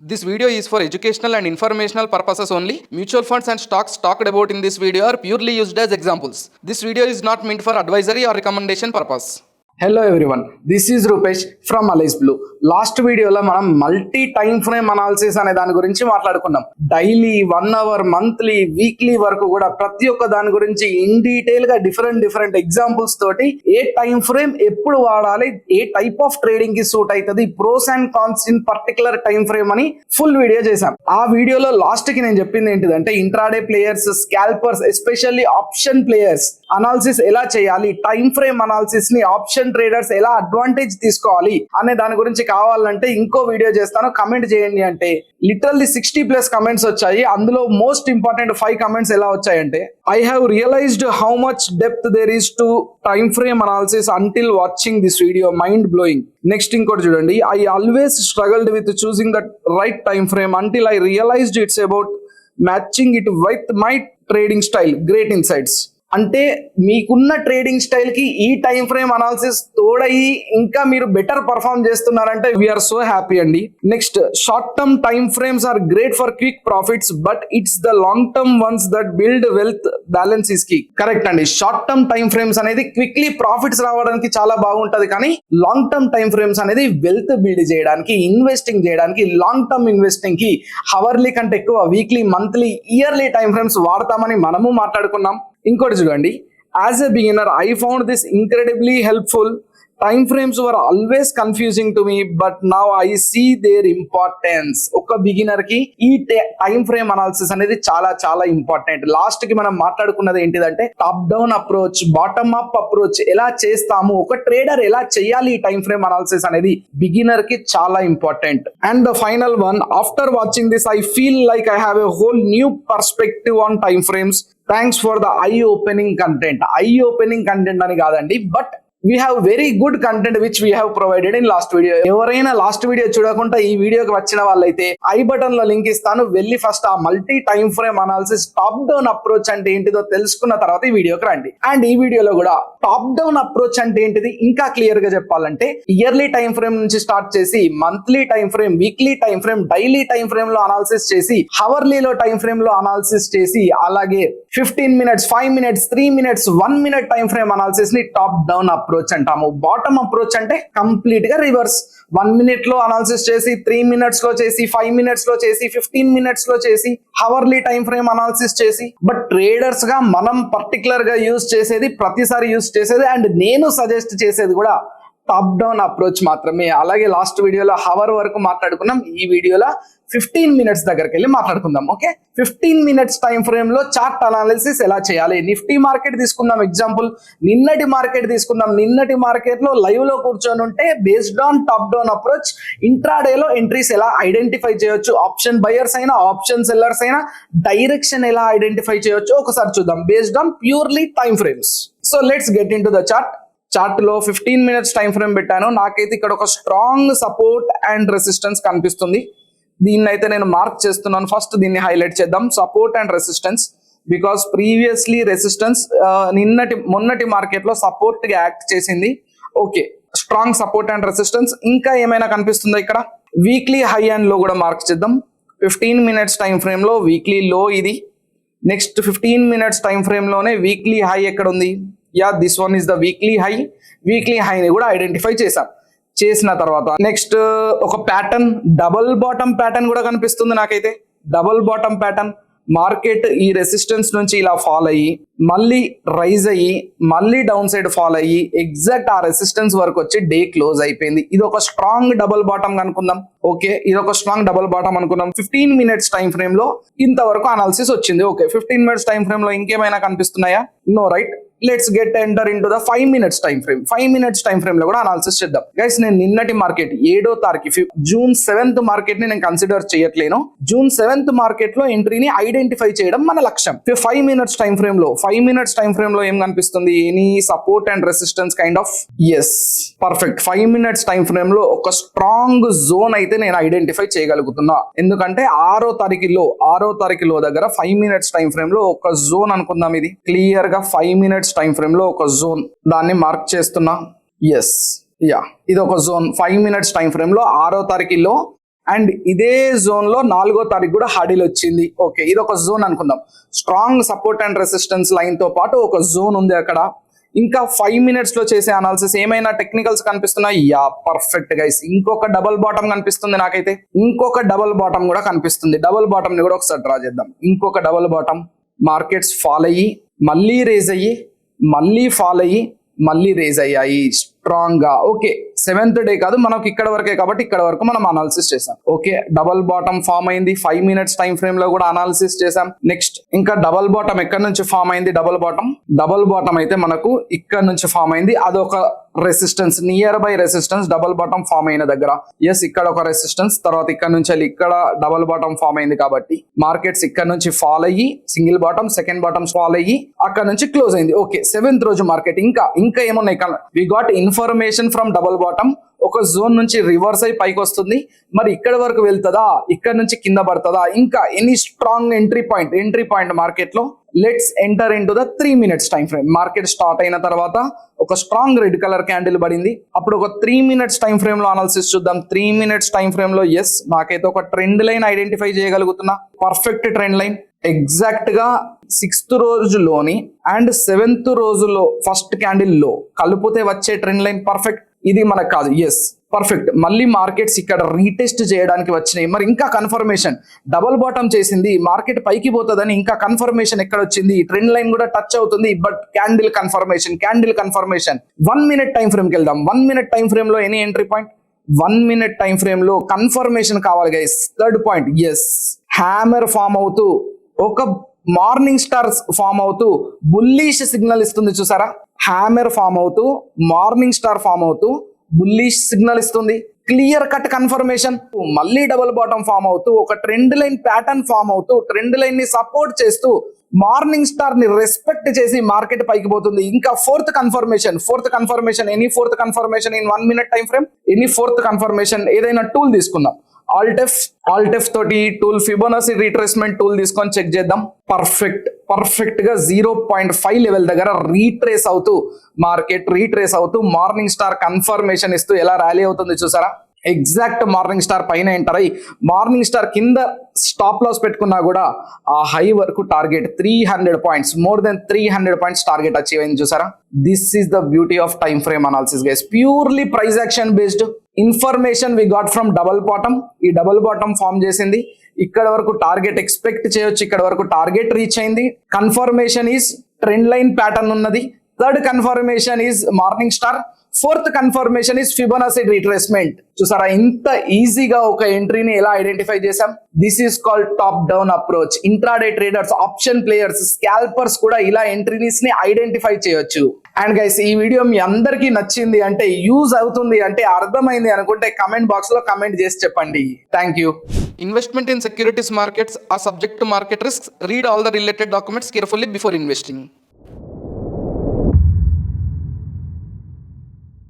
This video is for educational and informational purposes only. Mutual funds and stocks talked about in this video are purely used as examples. This video is not meant for advisory or recommendation purpose. Hello everyone, this is Rupesh from Alice Blue. Last వీడియోలో మనం multi time frame analysis అనే దాని గురించి మాట్లాడుకున్నాం. Daily, 1 hour, monthly, weekly వరకు కూడా ప్రతి ఒక్క దాని గురించి ఇన్ డీటెయిల్ గా డిఫరెంట్ ఎగ్జాంపుల్స్ తోటి ఏ టైం ఫ్రేమ్ ఎప్పుడు వాడాలి, ఏ టైప్ ఆఫ్ ట్రేడింగ్ కి సూట్ అవుతుంది, pros and cons in particular time frame అని ఫుల్ వీడియో చేశాం. ఆ వీడియోలో లాస్ట్ కి నేను చెప్పింది ఏంటిదంటే intraday players, scalpers, especially option players analysis ఎలా చేయాలి, టైం ఫ్రేమ్ అనాలిసిస్ ని ఆప్షన్ ట్రేడర్స్ ఎలా అడ్వాంటేజ్ తీసుకోవాలి అనే దాని గురించి కావాలంటే ఇంకో వీడియో చేస్తాను, కమెంట్ చేయండి అంటే లిటరల్లీ 60+ కమెంట్స్ వచ్చాయి. అందులో మోస్ట్ ఇంపార్టెంట్ 5 కమెంట్స్ ఎలా వచ్చాయంటే, I have realised how much depth there is to time frame analysis until watching this video, mind blowing. Next ఇంకోటి చూడండి, I always struggled with choosing that right time frame until I realised it's about matching it with my trading style, great insights. అంటే మీకున్న trading style కి ఈ time frame analysis తోడయి ఇంకా మీరు better perform చేస్తున్నారంటే వీఆర్ సో హ్యాపీ అండి. Next, short term time frames are great for quick profits but it's the long term ones that build wealth balance is key. Correct అండి, short term time frames అనేది quickly profits రావడానికి చాలా బాగుంటది, కానీ long term time frames అనేది wealth build చేయడానికి, investing చేయడానికి, long term investing కి హవర్లీ కంటే ఎక్కువ weekly, monthly, yearly time frames వాడతామని మనము మాట్లాడుకున్నాం. ఇంకోటి చూడండి, as a beginner I found this incredibly helpful. Time frames were always confusing to me but now I see their importance. ఒక బిగినర్ కి ఈ టైమ్ ఫ్రేమ్ అనాలిసిస్ అనేది చాలా ఇంపార్టెంట్. లాస్ట్ కి మనం మాట్లాడుకున్నది ఏంటిదంటే top down approach, bottom up approach ఎలా చేస్తాము, ఒక ట్రేడర్ ఎలా చేయాలి ఈ టైమ్ ఫ్రేమ్ అనాలిసిస్ అనేది బిగినర్ కి చాలా important. And the final one, after watching this I feel like I have a whole new perspective on time frames. Thanks for the eye opening content. Eye opening content అని కాదండి, but we have very good content which we have provided in last video. ఎవరైనా last video చూడకుండా ఈ వీడియోకి వచ్చిన వాళ్ళైతే I button లో link ఇస్తాను, వెళ్ళి ఫస్ట్ ఆ multi time frame analysis top down approach అంటే ఏంటిదో తెలుసుకున్న తర్వాత ఈ వీడియోకి రండి. అండ్ ఈ వీడియోలో కూడా టాప్ డౌన్ అప్రోచ్ అంటే ఏంటిది ఇంకా క్లియర్ గా చెప్పాలంటే ఇయర్లీ టైం ఫ్రేమ్ నుంచి స్టార్ట్ చేసి monthly time frame, weekly time frame, daily time frame లో అనాలిసిస్ చేసి, హవర్లీలో టైం ఫ్రేమ్ లో అనాలిసిస్ చేసి, అలాగే 15 minutes, 5 minutes, 3 minutes, 1 minute time frame analysis ని టాప్ డౌన్ అప్రోచ్ అంటాము. బాటమ్ అప్రోచ్ అంటే కంప్లీట్ గా రివర్స్. 1 minute లో అనాలిసిస్ చేసి, 3 minutes లో చేసి, 5 minutes లో చేసి, 15 minutes లో చేసి, హవర్లీ టైం ఫ్రేమ్ అనాలిసిస్ చేసి. బట్ ట్రేడర్స్ గా మనం పర్టికులర్ గా యూజ్ చేసేది, ప్రతిసారి యూజ్ చేసేది అండ్ నేను సజెస్ట్ చేసేది కూడా టాప్ డౌన్ అప్రోచ్ మాత్రమే. అలాగే లాస్ట్ వీడియోలో హవర్ వరకు మాట్లాడుకున్నాం, ఈ వీడియోలో 15 minutes దగ్గరికి వెళ్ళి మాట్లాడుకుందాం. ఓకే, 15 minutes టైం ఫ్రేమ్ లో చార్ట్ అనాలిసిస్ ఎలా చేయాలి. నిఫ్టీ మార్కెట్ తీసుకుందాం ఎగ్జాంపుల్, నిన్నటి మార్కెట్ తీసుకుందాం. నిన్నటి మార్కెట్ లో లైవ్ లో కూర్చొని ఉంటే based on top down approach intraday లో ఎంట్రీస్ ఎలా ఐడెంటిఫై చేయొచ్చు, ఆప్షన్ బయర్స్ అయినా ఆప్షన్ సెల్లర్స్ అయినా డైరెక్షన్ ఎలా ఐడెంటిఫై చేయొచ్చు ఒకసారి చూద్దాం based on purely time frames. So let's get in to the chart. Chart లో 15 minutes టైం ఫ్రేమ్ పెట్టాను. నాకైతే ఇక్కడ ఒక స్ట్రాంగ్ సపోర్ట్ అండ్ రెసిస్టెన్స్ కనిపిస్తుంది. దీన్ని అయితే నేను మార్క్ చేస్తున్నాను. ఫస్ట్ దీన్ని హైలైట్ చేద్దాం, support and resistance. Because previously resistance మొన్నటి మార్కెట్ లో సపోర్ట్ గా యాక్ట్ చేసింది. Okay, strong support and resistance. ఇంకా ఏమైనా కనిపిస్తుందా ఇక్కడ? వీక్లీ హై అండ్ లో కూడా మార్క్ చేద్దాం. 15 minutes టైం ఫ్రేమ్ లో వీక్లీ లో ఇది. నెక్స్ట్ 15 minutes టైం ఫ్రేమ్ లోనే వీక్లీ హై ఎక్కడ ఉంది? Yeah, this one is the weekly high. Weekly హైని కూడా ఐడెంటిఫై చేసిన తర్వాత నెక్స్ట్ ఒక ప్యాటర్న్, డబుల్ బాటమ్ ప్యాటర్న్ కూడా కనిపిస్తుంది నాకైతే. డబుల్ బాటమ్ ప్యాటర్న్, మార్కెట్ ఈ రెసిస్టెన్స్ నుంచి ఇలా ఫాల్ అయ్యి, మళ్ళీ రైజ్ అయ్యి, మళ్ళీ డౌన్ సైడ్ ఫాల్ అయ్యి, ఎగ్జాక్ట్ ఆ రెసిస్టెన్స్ వరకు వచ్చి డే క్లోజ్ అయిపోయింది. ఇది ఒక స్ట్రాంగ్ డబుల్ బాటమ్ అనుకుందాం. ఓకే, ఇది ఒక స్ట్రాంగ్ డబుల్ బాటమ్ అనుకుందాం. 15 minutes టైం ఫ్రేమ్ లో ఇంతవరకు అనాలిసిస్ వచ్చింది. ఓకే, 15 minutes టైం ఫ్రేమ్ లో ఇంకేమైనా కనిపిస్తున్నాయా? No, right. Let's get enter into the 5 minutes time frame. 5 minutes time frame లో కూడా అనాలిసిస్ చేద్దాం. గైస్, నేను నిన్నటి మార్కెట్ 7వ తారీఖు June 7th మార్కెట్ ని నేను కన్సిడర్ చేయట్లేను. June 7th మార్కెట్ లో ఎంట్రీని ఐడెంటిఫై చేయడం మన లక్ష్యం. 5 minutes టైం ఫ్రేమ్ లో 5 minutes టైం ఫ్రేమ్ లో ఏం కనిపిస్తుంది? Any support and resistance kind of. Yes, perfect. 5 minutes time frame లో ఒక స్ట్రాంగ్ జోన్ అయితే నేను ఐడెంటిఫై చేయగలుగుతున్నా. ఎందుకంటే 6వ తారీఖు లో దగ్గర 5 minutes టైం ఫ్రేమ్ లో ఒక జోన్ అనుకుందాం. ఇది క్లియర్ గా 5 minutes టైం ఫ్రేమ్ లో ఒక జోన్, దాన్ని మార్క్ చేస్తున్నా. ఎస్, యా, ఇది ఒక జోన్. 5 minutes టైం ఫ్రేమ్ లో 6వ తారీఖులో అండ్ ఇదే జోన్ లో 4వ తారీఖు కూడా హడిల్ వచ్చింది. ఓకే, ఇది ఒక జోన్ అనుకుందాం. Strong support and resistance line తో పాటు ఒక జోన్ ఉంది అక్కడ. ఇంకా 5 minutes లో చేసే అనాలిసిస్ ఏమైనా టెక్నికల్స్ కనిపిస్తున్నాయి? Yeah, perfect guys. ఇంకొక డబుల్ బాటమ్ కనిపిస్తుంది నాకైతే. ఇంకొక డబుల్ బాటమ్ కూడా కనిపిస్తుంది. డబుల్ బాటమ్ ని కూడా ఒకసారి డ్రా చేద్దాం. ఇంకొక డబుల్ బాటమ్, మార్కెట్స్ ఫాల్ అయ్యి మళ్ళీ రేజ్ అయ్యి మళ్ళీ ఫాల్ అయ్యి మళ్ళీ రేజ్ అయ్యాయి స్ట్రాంగ్ గా. ఓకే, 7th డే కాదు, మనకి ఇక్కడ వరకే కాబట్టి ఇక్కడ వరకు మనం అనాలిసిస్ చేసాం. ఓకే, డబల్ బాటమ్ ఫామ్ అయింది. 5 minutes టైం ఫ్రేమ్ లో కూడా అనాలిసిస్ చేసాం. నెక్స్ట్ ఇంకా డబల్ బాటమ్ ఎక్కడ నుంచి ఫామ్ అయింది? డబల్ బాటమ్ అయితే మనకు ఇక్కడ నుంచి ఫామ్ అయింది. అదొక resistance, near by resistance double bottom form అయిన దగ్గర. ఎస్, ఇక్కడ ఒక రెసిస్టెన్స్, తర్వాత ఇక్కడ నుంచి వెళ్ళి ఇక్కడ డబల్ బాటమ్ ఫామ్ అయింది కాబట్టి మార్కెట్స్ ఇక్కడ నుంచి ఫాల్ అయ్యి single bottom, second bottom fall అయ్యి అక్కడ నుంచి క్లోజ్ అయింది. ఓకే, 7th రోజు మార్కెట్ ఇంకా ఏమున్నాయి? We got information from double bottom. ఒక జోన్ నుంచి రివర్స్ అయి పైకి వస్తుంది. మరి ఇక్కడ వరకు వెళ్తుందా? ఇక్కడ నుంచి కింద పడుతుందా? ఇంకా any strong entry point market లో? Let's enter into the 3 minutes time frame. Market start అయిన తర్వాత ఒక స్ట్రాంగ్ రెడ్ కలర్ క్యాండిల్ పడింది. అప్పుడు ఒక 3 minutes టైం ఫ్రేమ్ లో అనాలిసిస్ చూద్దాం. 3 minutes టైం ఫ్రేమ్ లో ఎస్, నాకైతే ఒక ట్రెండ్ లైన్ ఐడెంటిఫై చేయగలుగుతున్నా. పర్ఫెక్ట్ ట్రెండ్ లైన్ ఎగ్జాక్ట్ గా 6th రోజులోని అండ్ 7th రోజులో ఫస్ట్ క్యాండిల్ లో కలిపితే వచ్చే ట్రెండ్ లైన్ పర్ఫెక్ట్. ఇది మనకు కాదు. Yes, perfect. మళ్ళీ మార్కెట్స్ ఇక్కడ రీటెస్ట్ చేయడానికి వచ్చినాయి. మరి ఇంకా కన్ఫర్మేషన్, డబుల్ బాటమ్ చేసింది, మార్కెట్ పైకి పోతుందని ఇంకా కన్ఫర్మేషన్ ఎక్కడ వచ్చింది? ట్రెండ్ లైన్ కూడా టచ్ అవుతుంది, but candle confirmation. 1 minute time frame కి వెళ్దాం. 1 minute టైం ఫ్రేమ్ లో any entry point? 1 minute time frame లో కన్ఫర్మేషన్ కావాలి guys. 3rd point, yes, hammer form అవుతూ ఒక మార్నింగ్ స్టార్ ఫామ్ అవుతూ బుల్లిష్ సిగ్నల్ ఇస్తుంది. చూసారా? హ్యామర్ ఫామ్ అవుతూ మార్నింగ్ స్టార్ ఫామ్ అవుతూ బుల్లిష్ సిగ్నల్ ఇస్తుంది. Clear cut confirmation. మళ్ళీ డబుల్ బాటమ్ ఫామ్ అవుతూ ఒక ట్రెండ్ లైన్ ప్యాటర్న్ ఫామ్ అవుతూ ట్రెండ్ లైన్ ని సపోర్ట్ చేస్తూ మార్నింగ్ స్టార్ ని రెస్పెక్ట్ చేసి మార్కెట్ పైకి పోతుంది. ఇంకా 4th confirmation any 4th confirmation in 1 minute time frame. Any 4th confirmation ఏదైనా టూల్ తీసుకుందాం. ఆల్టెఫ్ తోటి టూల్ ఫిబొనాసి రీట్రేస్మెంట్ టూల్ తీసుకొని చెక్ చేద్దాం. పర్ఫెక్ట్ గా 0.5 లెవెల్ దగ్గర రీట్రేస్ అవుతూ మార్నింగ్ స్టార్ కన్ఫర్మేషన్ ఇస్తూ ఎలా ర్యాలీ అవుతుంది చూసారా? ఎగ్జాక్ట్ మార్నింగ్ స్టార్ పైన ఎంటర్ అయ్యి మార్నింగ్ స్టార్ కింద స్టాప్ లాస్ పెట్టుకున్నా కూడా ఆ హై వరకు target 300 points, more than 300 points target achieve అయింది. చూసారా? This is the beauty of time frame analysis guys. Purely price action based information we got from double bottom. ఈ double bottom form చేసింది. ఇక్కడ వరకు టార్గెట్ ఎక్స్పెక్ట్ చేయొచ్చు, ఇక్కడ వరకు target reach అయింది. Confirmation is trend line pattern ఉన్నది. 3rd confirmation is morning star. 4th confirmation is Fibonacci retracement. చూసారా? ఇంత ఈజీగా ఒక ఎంట్రీని ఎలా ఐడెంటిఫై చేసాం? This is called top down approach. Intraday traders, option players, scalpers కూడా ఇలా ఎంట్రీస్ ని ఐడెంటిఫై చేయొచ్చు. అండ్ గైస్, ఈ వీడియో మీ అందరికీ నచ్చింది అంటే, యూజ్ అవుతుంది అంటే, అర్థమైంది అనుకుంటే కమెంట్ బాక్స్ లో కమెంట్ చేసి చెప్పండి. Thank you. Investment in securities markets are subject to market risks. Read all the related documents carefully before investing.